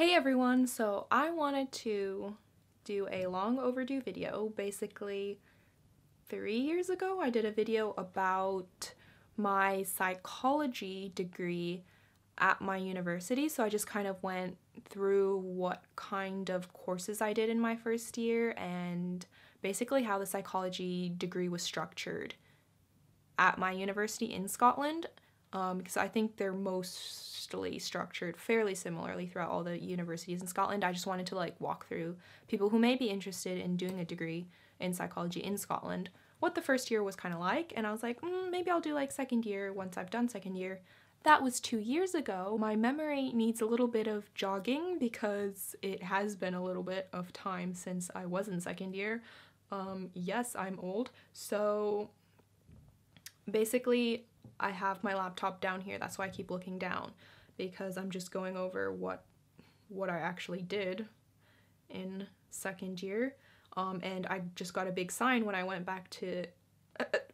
Hey everyone, so I wanted to do a long overdue video. Basically, 3 years ago I did a video about my psychology degree at my university, so I just kind of went through what kind of courses I did in my first year and basically how the psychology degree was structured at my university in Scotland, because I think they're mostly structured fairly similarly throughout all the universities in Scotland. I just wanted to walk through people who may be interested in doing a degree in psychology in Scotland, what the first year was kind of like, and I was like, maybe I'll do second year once I've done second year. That was 2 years ago. My memory needs a little bit of jogging because it has been a little bit of time since I was in second year. Yes, I'm old. So basically, I have my laptop down here. That's why I keep looking down, because I'm just going over what I actually did in second year. And I just got a big sign when I went back to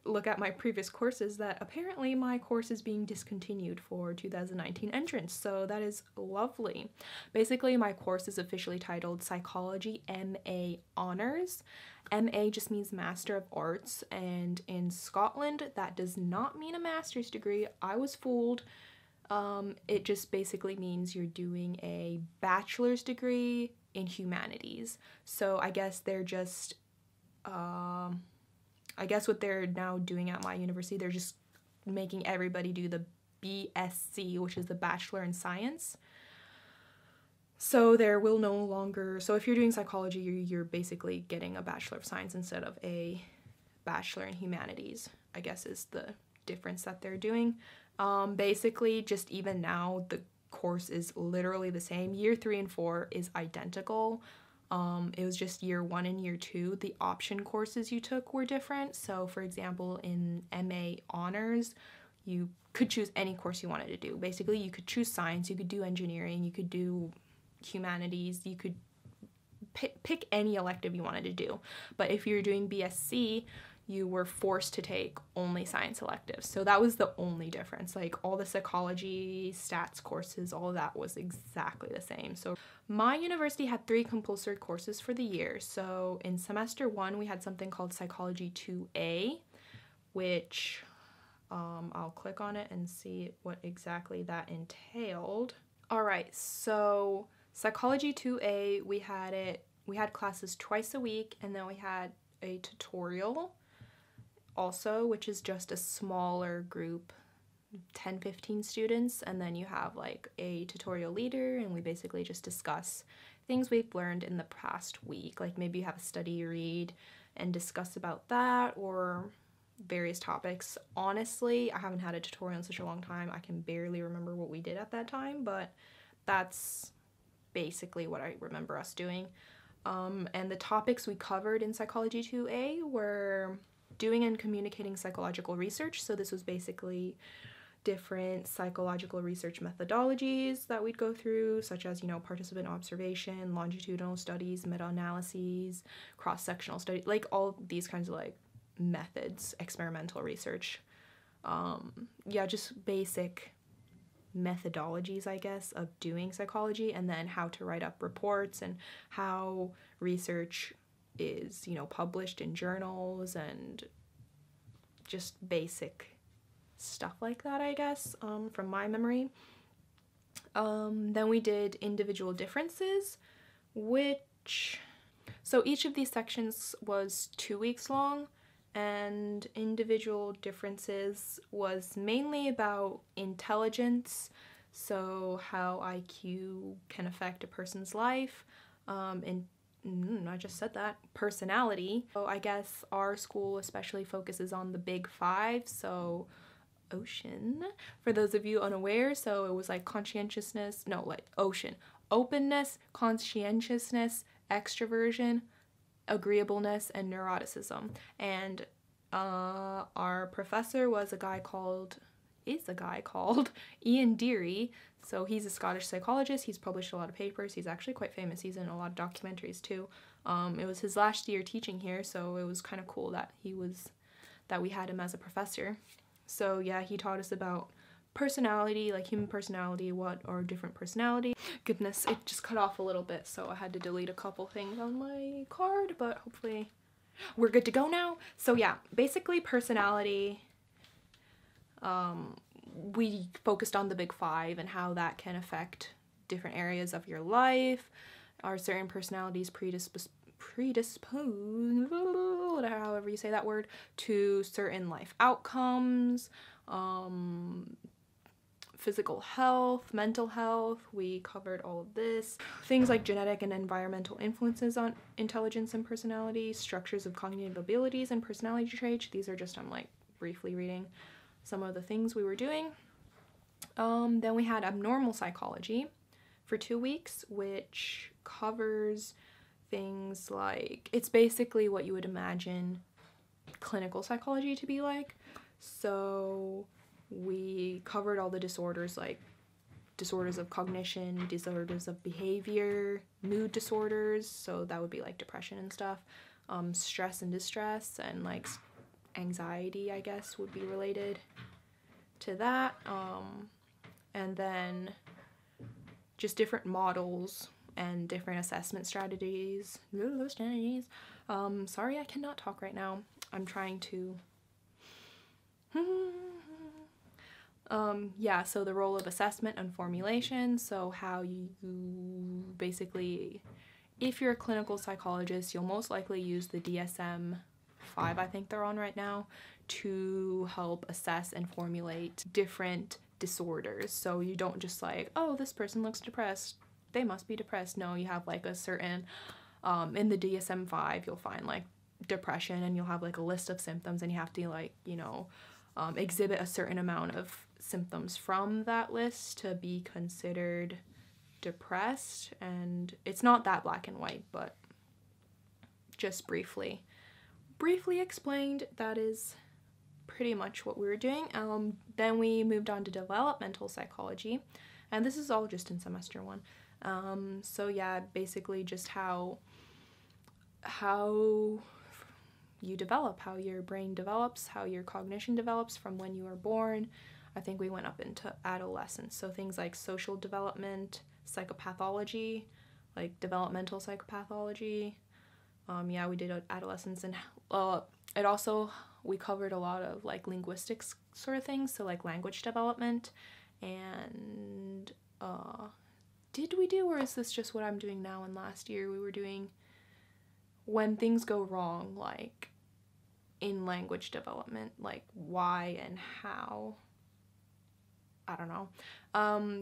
look at my previous courses that apparently my course is being discontinued for 2019 entrance, so that is lovely. Basically, my course is officially titled Psychology MA Honors. MA just means Master of Arts, and in Scotland that does not mean a master's degree. I was fooled. It just basically means you're doing a bachelor's degree in humanities. So I guess they're just I guess what they're now doing at my university, they're just making everybody do the BSc, which is the Bachelor in Science. So there will no longer, so if you're doing psychology, you're basically getting a Bachelor of Science instead of a Bachelor in Humanities, I guess is the difference that they're doing. Basically, just even now, the course is literally the same. Year 3 and 4 is identical. It was just year 1 and year 2. The option courses you took were different. So for example, in MA Honors, you could choose any course you wanted to do. Basically, you could choose science, you could do engineering, you could do humanities, you could pick any elective you wanted to do. But if you're doing BSc, you were forced to take only science electives. So that was the only difference. All the psychology, stats courses, all of that was exactly the same. So my university had 3 compulsory courses for the year. So in semester 1, we had something called Psychology 2A, which I'll click on it and see what exactly that entailed. All right, so Psychology 2A, we had classes twice a week, and then we had a tutorial also, which is just a smaller group, 10-15 students, and then you have a tutorial leader, and we basically just discuss things we've learned in the past week. Maybe you have a study read and discuss about that, or various topics. Honestly, I haven't had a tutorial in such a long time, I can barely remember what we did at that time, but that's basically what I remember us doing. And the topics we covered in Psychology 2A were doing and communicating psychological research. So this was basically different psychological research methodologies that we'd go through, such as, participant observation, longitudinal studies, meta-analyses, cross-sectional studies, all these kinds of methods, experimental research. Yeah, just basic methodologies, I guess, of doing psychology, and then how to write up reports and how research is, published in journals, and just basic stuff like that, I guess, from my memory. Then we did individual differences, so each of these sections was 2 weeks long, and individual differences was mainly about intelligence, so how IQ can affect a person's life, I just said that, personality. So I guess our school especially focuses on the big 5, so OCEAN, for those of you unaware. So it was conscientiousness, no, OCEAN, openness, conscientiousness, extroversion, agreeableness, and neuroticism. And our professor is a guy called Ian Deary. So he's a Scottish psychologist. He's published a lot of papers. He's actually quite famous. He's in a lot of documentaries too. It was his last year teaching here, so it was kind of cool that we had him as a professor. So yeah, he taught us about personality, like human personality, what are different personality. Goodness, it just cut off a little bit, so I had to delete a couple things on my card, but hopefully we're good to go now. So yeah, basically personality, we focused on the big five and how that can affect different areas of your life. Are certain personalities predisposed, however you say that word, to certain life outcomes, physical health, mental health. We covered all of this. Things like genetic and environmental influences on intelligence and personality, structures of cognitive abilities and personality traits. These are just, I'm like briefly reading some of the things we were doing. Then we had abnormal psychology for 2 weeks, which covers things like, it's basically what you would imagine clinical psychology to be like. So we covered all the disorders, like disorders of cognition, disorders of behavior, mood disorders, so that would be like depression and stuff, stress and distress, and like anxiety, I guess, would be related to that, and then just different models and different assessment strategies. Sorry, I cannot talk right now. I'm trying to. Yeah, so the role of assessment and formulation. So how you basically, if you're a clinical psychologist, you'll most likely use the DSM-5, I think they're on right now, to help assess and formulate different disorders. So you don't just like, oh, this person looks depressed, they must be depressed. No, you have like a certain, in the DSM-5, you'll find like depression, and you'll have like a list of symptoms, and you have to like, you know, exhibit a certain amount of symptoms from that list to be considered depressed. And it's not that black and white, but just briefly explained, that is pretty much what we were doing. Then we moved on to developmental psychology, and this is all just in semester 1. So yeah, basically just how you develop, how your brain develops, how your cognition develops from when you are born. I think we went up into adolescence, so things like social development, psychopathology, like developmental psychopathology. Yeah, we did adolescence, and it also, we covered a lot of like linguistics sort of things, so like language development. And did we do, or is this just what I'm doing now? And last year we were doing when things go wrong, like in language development, like why and how, I don't know.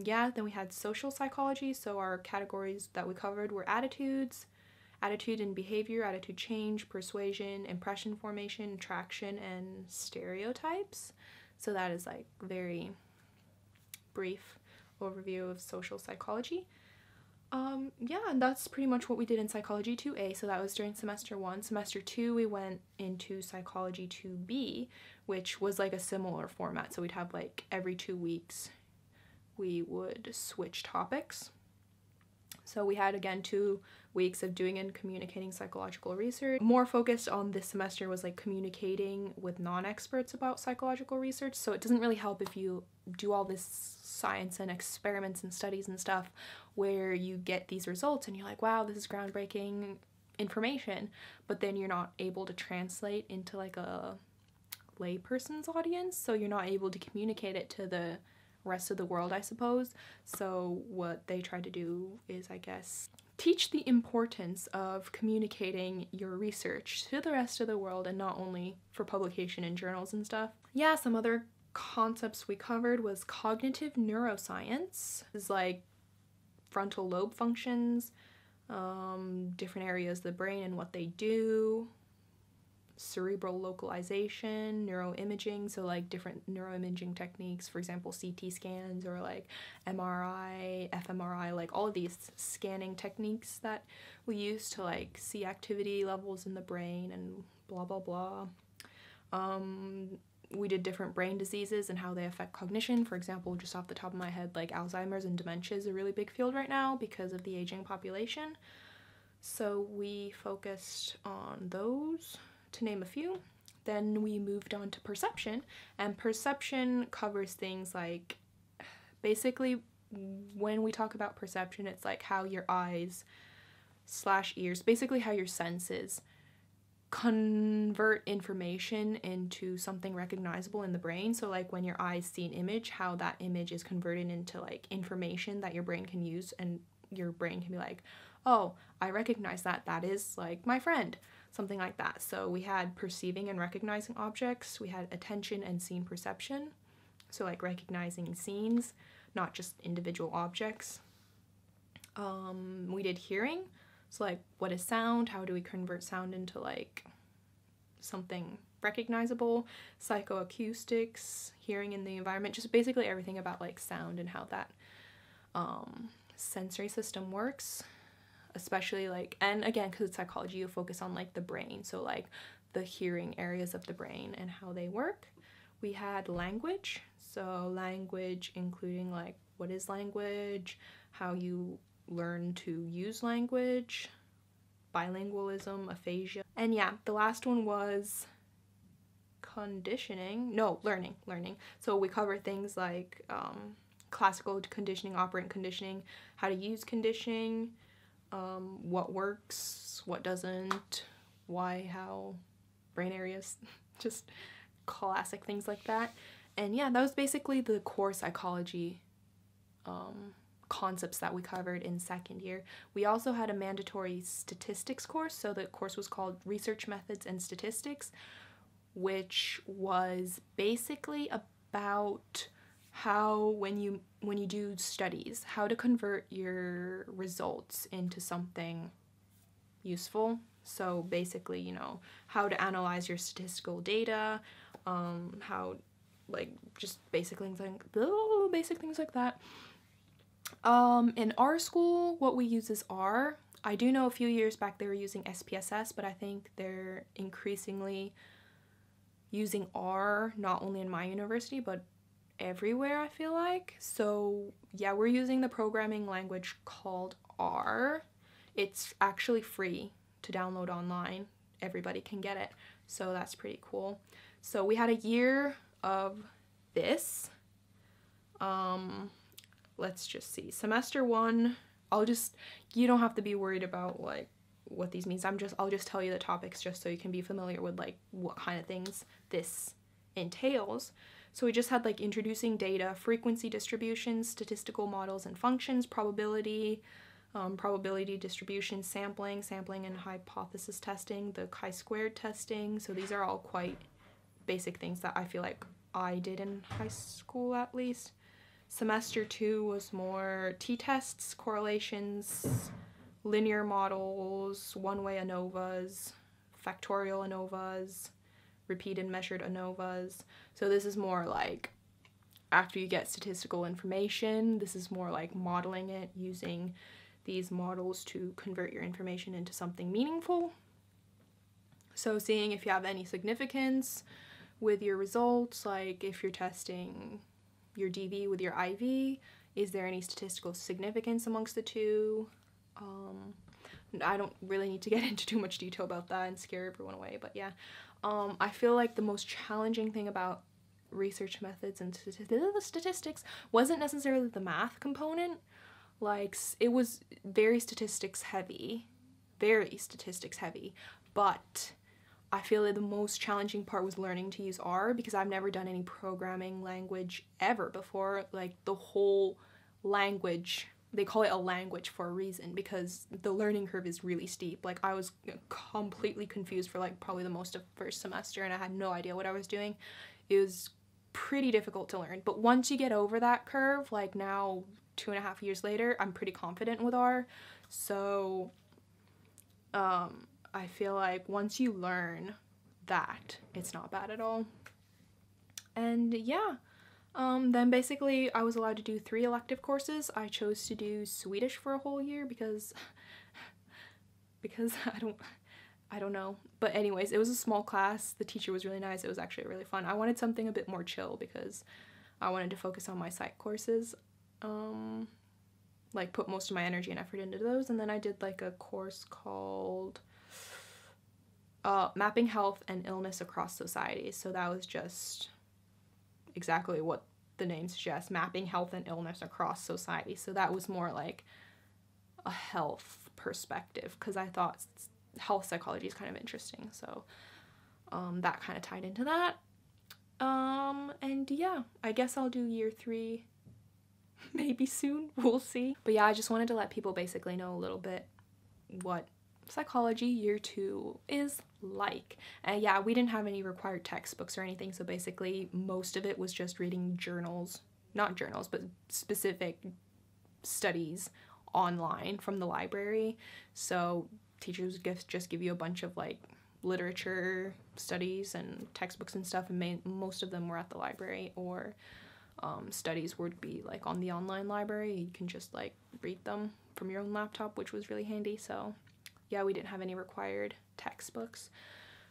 Yeah, then we had social psychology, so our categories that we covered were attitudes, attitude and behavior, attitude change, persuasion, impression formation, attraction, and stereotypes. So that is like very brief overview of social psychology. Yeah, and that's pretty much what we did in Psychology 2A, so that was during semester 1. Semester 2, we went into Psychology 2B, which was like a similar format, so we'd have like every 2 weeks we would switch topics. So we had, again, 2 weeks of doing and communicating psychological research. More focused on this semester was like communicating with non-experts about psychological research, so it doesn't really help if you do all this science and experiments and studies and stuff where you get these results and you're like, wow, this is groundbreaking information, but then you're not able to translate into like a layperson's audience, so you're not able to communicate it to the rest of the world, I suppose. So what they try to do is, I guess, teach the importance of communicating your research to the rest of the world, and not only for publication in journals and stuff. Yeah, some other concepts we covered was cognitive neuroscience. It's like frontal lobe functions, different areas of the brain and what they do, cerebral localization, neuroimaging, so like different neuroimaging techniques, for example CT scans or like MRI, fMRI, like all of these scanning techniques that we use to like see activity levels in the brain and blah blah blah. We did different brain diseases and how they affect cognition. For example, just off the top of my head, like Alzheimer's and dementia is a really big field right now because of the aging population. So we focused on those, to name a few. Then we moved on to perception, and perception covers things like, basically, when we talk about perception, it's like how your eyes / ears, basically how your senses convert information into something recognizable in the brain. So like when your eyes see an image, how that image is converted into like information that your brain can use, and your brain can be like, oh, I recognize that, that is like my friend, something like that. So we had perceiving and recognizing objects, we had attention and scene perception, so like recognizing scenes, not just individual objects. We did hearing, so like what is sound, how do we convert sound into like something recognizable, psychoacoustics, hearing in the environment, just basically everything about like sound and how that sensory system works, especially like, and again, because it's psychology, you focus on like the brain, so like the hearing areas of the brain and how they work. We had language, so language including like what is language, how you learn to use language, bilingualism, aphasia. And yeah, the last one was learning. So we cover things like classical conditioning, operant conditioning, how to use conditioning, what works, what doesn't, why, how, brain areas, just classic things like that. And yeah, that was basically the core psychology concepts that we covered in second year. We also had a mandatory statistics course, so the course was called Research Methods and Statistics, which was basically about how when you do studies, how to convert your results into something useful. So basically, you know, how to analyze your statistical data, how, like, just basic things like that. In our school, what we use is R. I do know a few years back they were using SPSS, but I think they're increasingly using R, not only in my university, but everywhere, I feel like. So yeah, we're using the programming language called R. It's actually free to download online. Everybody can get it, so that's pretty cool. So we had a year of this. Let's just see. Semester 1, you don't have to be worried about like what these means. I'll just tell you the topics just so you can be familiar with like what kind of things this entails. So we just had like introducing data, frequency distribution, statistical models and functions, probability distribution, sampling and hypothesis testing, the chi-squared testing. So these are all quite basic things that I feel like I did in high school at least. Semester 2 was more t-tests, correlations, linear models, one-way ANOVAs, factorial ANOVAs, repeated measured ANOVAs. So this is more like after you get statistical information, this is more like modeling it, using these models to convert your information into something meaningful. So seeing if you have any significance with your results, like if you're testing your DV with your IV, is there any statistical significance amongst the two? I don't really need to get into too much detail about that and scare everyone away, but yeah. I feel like the most challenging thing about research methods and statistics wasn't necessarily the math component. Like, it was very statistics heavy, but I feel like the most challenging part was learning to use R, because I've never done any programming language ever before. Like, the whole language, they call it a language for a reason, because the learning curve is really steep. Like, I was completely confused for like probably the most of first semester, and I had no idea what I was doing. It was pretty difficult to learn, but once you get over that curve, like now 2.5 years later, I'm pretty confident with R. So I feel like once you learn that, it's not bad at all. And yeah, then basically I was allowed to do 3 elective courses. I chose to do Swedish for a whole year because I don't know. But anyways, it was a small class. The teacher was really nice. It was actually really fun. I wanted something a bit more chill because I wanted to focus on my psych courses. Like put most of my energy and effort into those. And then I did like a course called mapping health and illness across society. So that was just exactly what the name suggests, mapping health and illness across society. So that was more like a health perspective, because I thought health psychology is kind of interesting. So that kind of tied into that. And yeah, I guess I'll do year 3 maybe soon, we'll see. But yeah, I just wanted to let people basically know a little bit what psychology year 2 is like. And yeah, we didn't have any required textbooks or anything, so basically most of it was just reading journals, not journals, but specific studies online from the library. So teachers just give you a bunch of like literature studies and textbooks and stuff, and most of them were at the library, or studies would be like on the online library. You can just like read them from your own laptop, which was really handy. So yeah, we didn't have any required textbooks,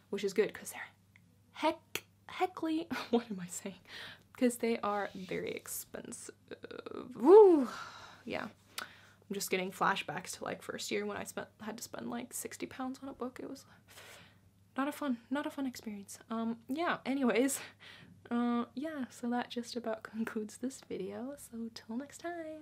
which is good because they're heckly what am I saying? Because they are very expensive. Woo! Yeah. I'm just getting flashbacks to like first year when I had to spend like 60 pounds on a book. It was not a fun experience. Yeah, anyways, yeah, so that just about concludes this video. So till next time.